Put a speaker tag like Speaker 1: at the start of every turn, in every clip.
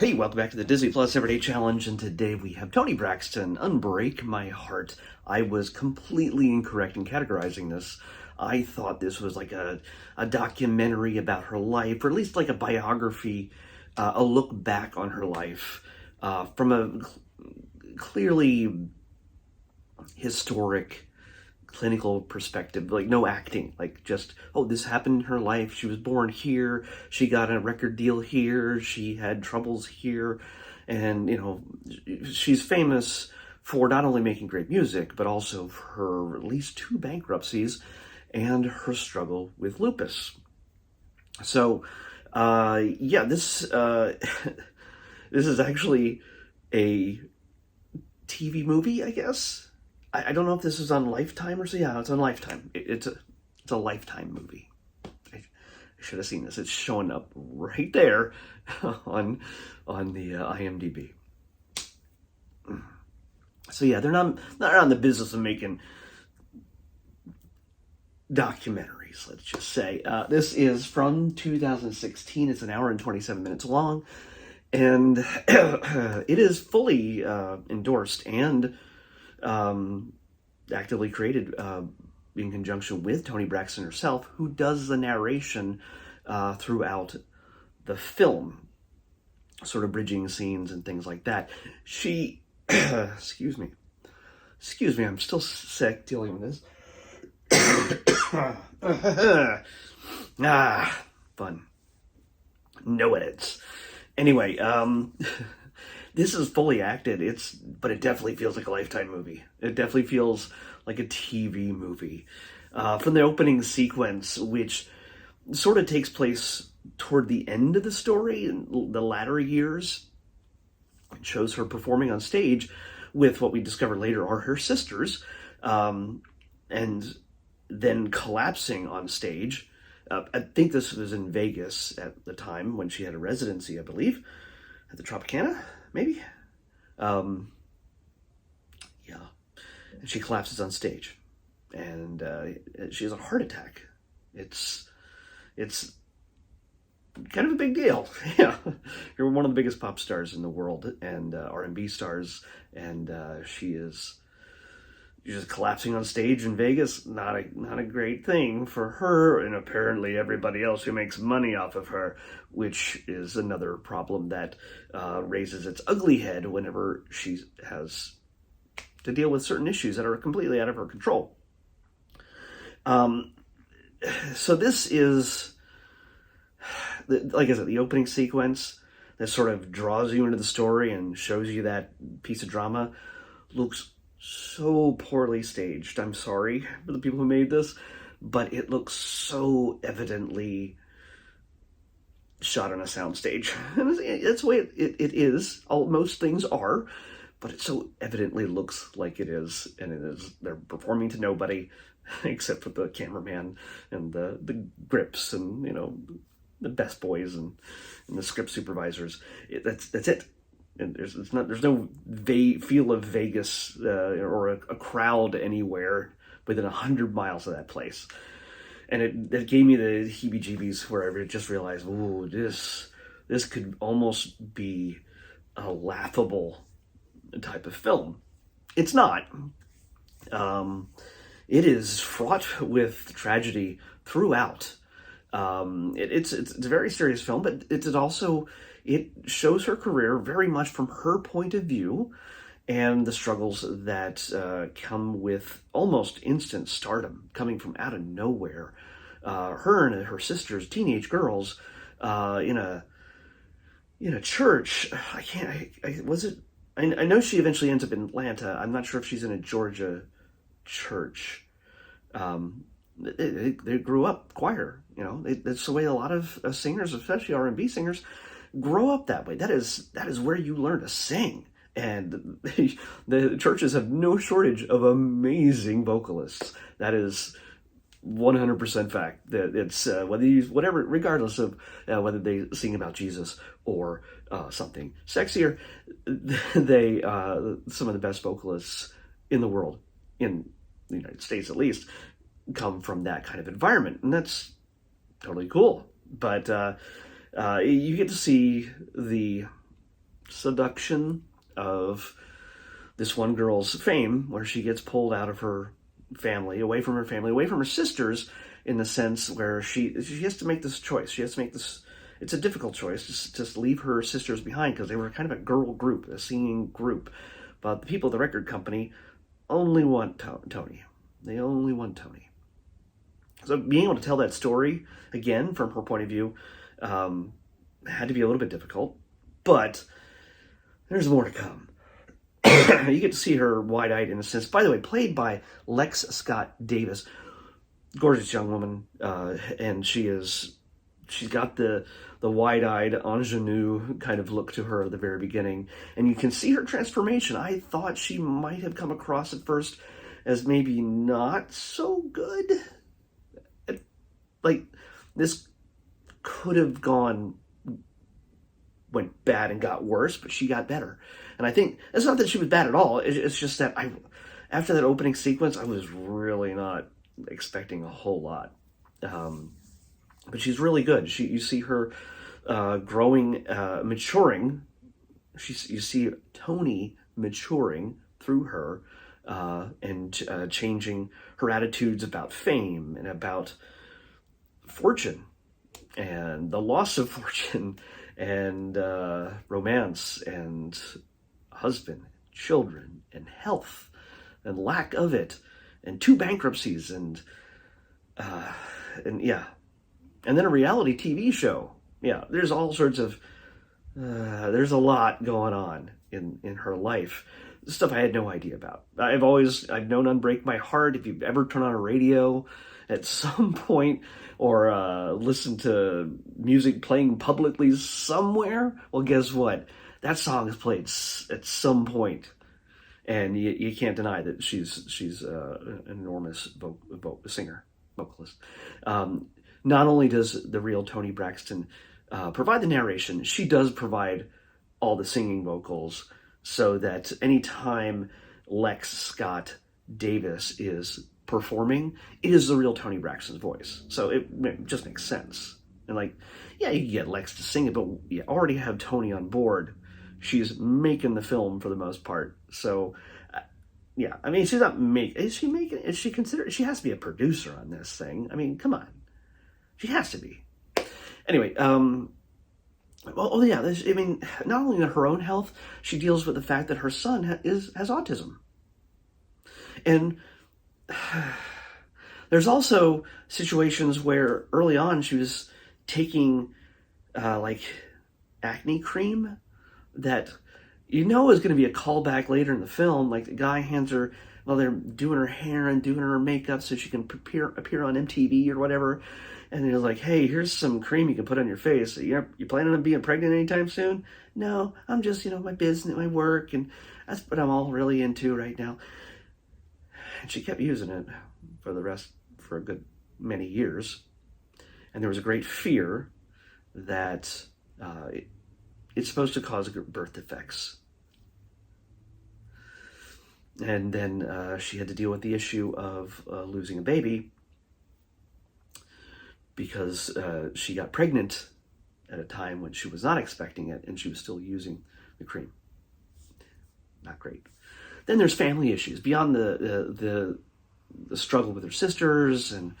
Speaker 1: Hey, welcome back to the Disney Plus Everyday Challenge, and today we have Toni Braxton, Unbreak My Heart. I was completely incorrect in categorizing this. I thought this was like a documentary about her life, or at least like a biography, a look back on her life from a clearly historic clinical perspective, like no acting, like just, oh, this happened in her life, she was born here, she got a record deal here, she had troubles here, and she's famous for not only making great music but also for her at least two bankruptcies and her struggle with lupus. So yeah, this this is actually a TV movie, I guess. I don't know if this is on Lifetime or so. Yeah, it's on Lifetime. It's a Lifetime movie. I should have seen this. It's showing up right there on the IMDb. So yeah, they're not in the business of making documentaries, let's just say. This is from 2016. It's an hour and 27 minutes long, and it is fully endorsed and actively created in conjunction with Toni Braxton herself, who does the narration throughout the film, sort of bridging scenes and things like that. She, excuse me, I'm still sick dealing with this. Fun. No edits. Anyway, this is fully acted. But it definitely feels like a Lifetime movie. It definitely feels like a TV movie. From the opening sequence, which sort of takes place toward the end of the story, in the latter years, it shows her performing on stage with what we discover later are her sisters, and then collapsing on stage. I think this was in Vegas at the time when she had a residency, I believe, at the Tropicana. Maybe? Yeah. And she collapses on stage. And she has a heart attack. It's kind of a big deal. Yeah. You're one of the biggest pop stars in the world, and R&B stars, and she's just collapsing on stage in Vegas. Not a great thing for her, and apparently everybody else who makes money off of her, which is another problem that raises its ugly head whenever she has to deal with certain issues that are completely out of her control. So this is, like I said, the opening sequence that sort of draws you into the story and shows you that piece of drama looks so poorly staged. I'm sorry for the people who made this, but it looks so evidently shot on a soundstage. That's the way it is. Most things are, but it so evidently looks like it is, and it is. They're performing to nobody except for the cameraman and the grips and the best boys and the script supervisors. That's it. And there's no feel of Vegas or a crowd anywhere within 100 miles of that place, and it gave me the heebie-jeebies where I just realized, ooh, this could almost be a laughable type of film. It's not. It is fraught with tragedy throughout. It's a very serious film, but it shows her career very much from her point of view and the struggles that come with almost instant stardom, coming from out of nowhere. Her and her sisters, teenage girls, in a church. I know she eventually ends up in Atlanta. I'm not sure if she's in a Georgia church. They grew up choir. That's the way a lot of singers, especially R&B singers, grow up that way. That is where you learn to sing. And the churches have no shortage of amazing vocalists. That is 100% fact. That it's regardless of whether they sing about Jesus or something sexier, they some of the best vocalists in the world, in the United States at least, come from that kind of environment, and that's totally cool. But you get to see the seduction of this one girl's fame, where she gets pulled out of her family, away from her sisters, in the sense where she has to make this choice. She has to make this. It's a difficult choice to leave her sisters behind, because they were kind of a girl group, a singing group. But the people at the record company only want Toni. They only want Toni. So being able to tell that story, again, from her point of view, had to be a little bit difficult. But there's more to come. You get to see her wide-eyed innocence. By the way, played by Lex Scott Davis. Gorgeous young woman. And she's got the wide-eyed ingenue kind of look to her at the very beginning. And you can see her transformation. I thought she might have come across at first as maybe not so good. Like, this could have went bad and got worse, but she got better. And I think, it's not that she was bad at all, it's just that after that opening sequence, I was really not expecting a whole lot. But she's really good. You see her growing, maturing. You see Toni maturing through her, and changing her attitudes about fame and about fortune and the loss of fortune and romance and husband, children, and health and lack of it, and 2 bankruptcies, and yeah, and then a reality TV show. Yeah, there's all sorts of there's a lot going on in her life, stuff I had no idea about. I've known Unbreak my heart. If you've ever turned on a radio at some point, or listen to music playing publicly somewhere, well, guess what? That song is played at some point, and you can't deny that she's an enormous vocalist. Not only does the real Toni Braxton provide the narration, she does provide all the singing vocals, so that anytime Lex Scott Davis is performing, it is the real Toni Braxton's voice. So it just makes sense. And like, yeah, you can get Lex to sing it, but you already have Toni on board. She's making the film for the most part. So yeah, I mean, she's not is she considered, she has to be a producer on this thing. I mean, come on. She has to be. Anyway, well, yeah, I mean, not only her own health, she deals with the fact that her son has autism. And there's also situations where early on she was taking like acne cream that is going to be a callback later in the film. Like, the guy hands her, while they're doing her hair and doing her makeup so she can appear on MTV or whatever. And they're like, hey, here's some cream you can put on your face. You planning on being pregnant anytime soon? No, I'm just, my business, my work, and that's what I'm all really into right now. And she kept using it for a good many years. And there was a great fear that it's supposed to cause birth defects. And then she had to deal with the issue of losing a baby, because she got pregnant at a time when she was not expecting it, and she was still using the cream. Not great. Then there's family issues beyond the struggle with her sisters, and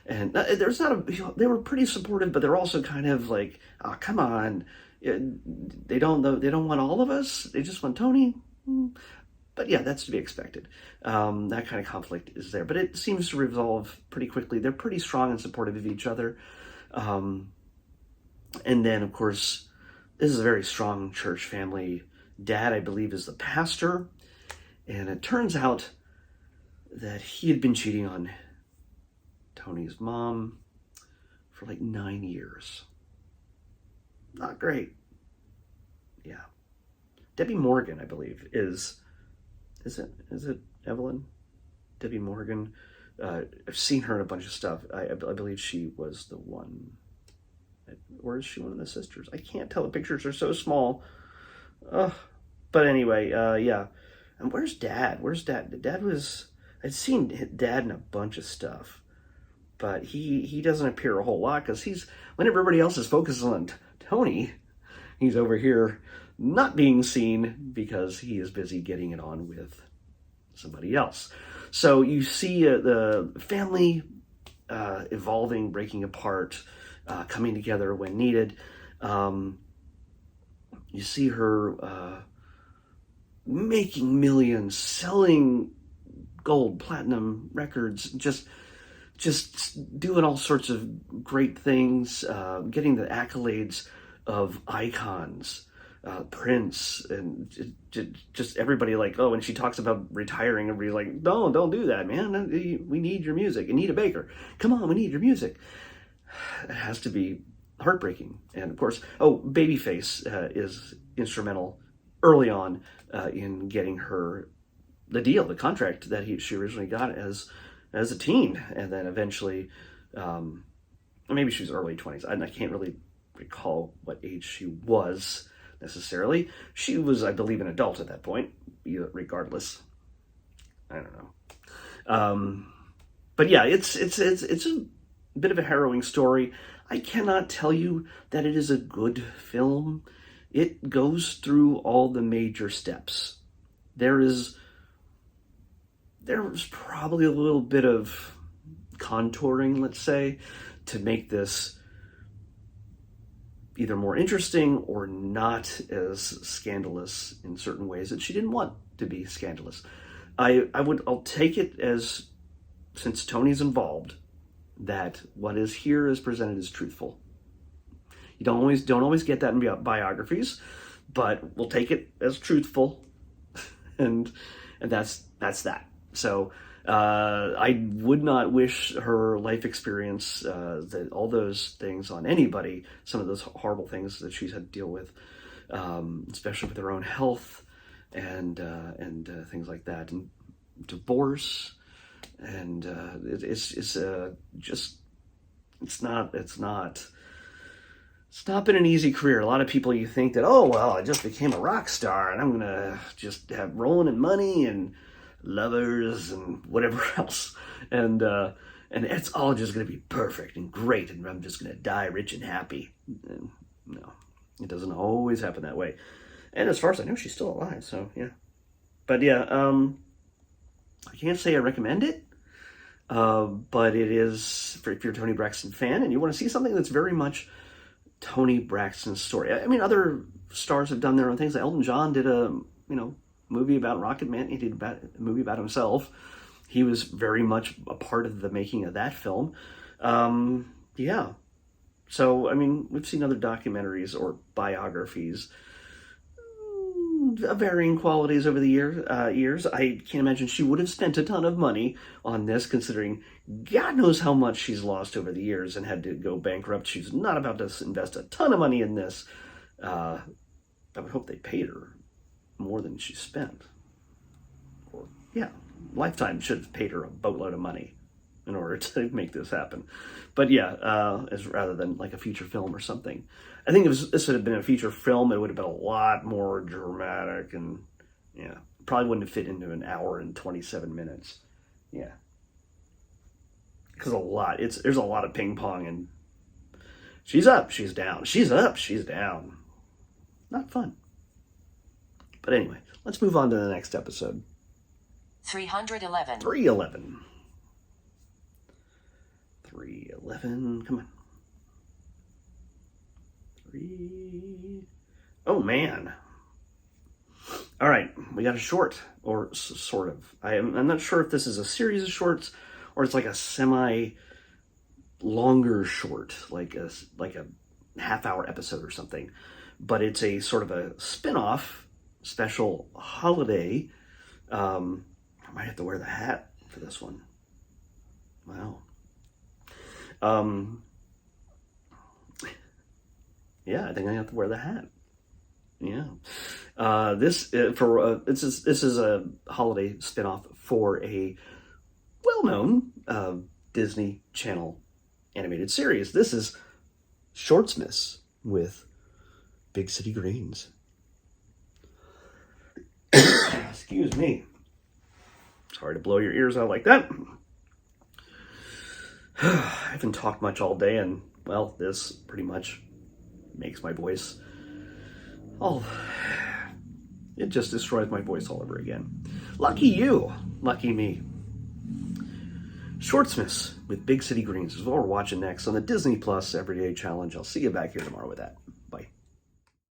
Speaker 1: there's not they were pretty supportive, but they're also kind of like, oh, come on, they don't want all of us, they just want Toni. But yeah, that's to be expected. That kind of conflict is there, but it seems to resolve pretty quickly. They're pretty strong and supportive of each other. And then, of course, this is a very strong church family. Dad, I believe, is the pastor. And it turns out that he had been cheating on Toni's mom for like 9 years. Not great. Yeah. Debbie Morgan, I believe, is it Evelyn? Debbie Morgan. I've seen her in a bunch of stuff. I believe she was the one. Or is she one of the sisters? I can't tell. The pictures are so small. But anyway, yeah. And where's Dad? I'd seen Dad in a bunch of stuff, but he doesn't appear a whole lot, because when everybody else is focused on Toni, He's over here not being seen because he is busy getting it on with somebody else. So you see the family evolving, breaking apart, coming together when needed. You see her making millions, selling gold, platinum records, just doing all sorts of great things, getting the accolades of icons, Prince, and just everybody. Like, oh, when she talks about retiring, everybody's like, no, don't do that, man. We need your music. Anita Baker, come on, we need your music. It has to be heartbreaking. And of course, Babyface is instrumental early on in getting her the deal, the contract that she originally got as a teen, and then eventually, maybe she was early 20s. I can't really recall what age she was necessarily. She was, I believe, an adult at that point, regardless. I don't know. But yeah, it's a bit of a harrowing story. I cannot tell you that it is a good film. It goes through all the major steps. There's probably a little bit of contouring, let's say, to make this either more interesting or not as scandalous in certain ways that she didn't want to be scandalous. I'll take it as, since Toni's involved, that what is here is presented as truthful. You don't always get that in biographies, but we'll take it as truthful, and that's that. So I would not wish her life experience, all those things on anybody. Some of those horrible things that she's had to deal with, especially with her own health and things like that, and divorce, and it's not been an easy career. A lot of people, you think that, oh well, I just became a rock star and I'm gonna just have rolling in money and lovers and whatever else, and it's all just going to be perfect and great, and I'm just going to die rich and happy. And no, it doesn't always happen that way. And as far as I know, she's still alive, so yeah. But yeah, I can't say I recommend it, but it is, if you're a Toni Braxton fan and you want to see something that's very much Toni Braxton's story. I mean, other stars have done their own things. Elton John did a movie about Rocket Man. He did a movie about himself. He was very much a part of the making of that film. Yeah. So, I mean, we've seen other documentaries or biographies of varying qualities over the years. I can't imagine she would have spent a ton of money on this, considering God knows how much she's lost over the years and had to go bankrupt. She's not about to invest a ton of money in this. I would hope they paid her more than she spent. Or, yeah, Lifetime should have paid her a boatload of money in order to make this happen. But yeah, as rather than like a feature film or something. I think if this would have been a feature film, it would have been a lot more dramatic, and yeah, probably wouldn't have fit into an hour and 27 minutes. Yeah. Because there's a lot of ping pong, and she's up, she's down, she's up, she's down. Not fun. But anyway, let's move on to the next episode.
Speaker 2: 311.
Speaker 1: 311, come on. Oh, man. All right, we got a short, or sort of. I'm not sure if this is a series of shorts, or it's like a semi-longer short, like a half-hour episode or something. But it's a sort of a spin-off special holiday. I might have to wear the hat for this one. Wow. Yeah, I think I have to wear the hat. Yeah. This is a holiday spinoff for a well-known Disney Channel animated series. This is Shortsmas with Big City Greens. Excuse me. Sorry to blow your ears out like that. I haven't talked much all day, and well, this pretty much makes my voice Oh, it just destroys my voice all over again. Lucky you. Lucky me. Shortsmiths with Big City Greens is what we're watching next on the Disney Plus Everyday Challenge. I'll see you back here tomorrow with that.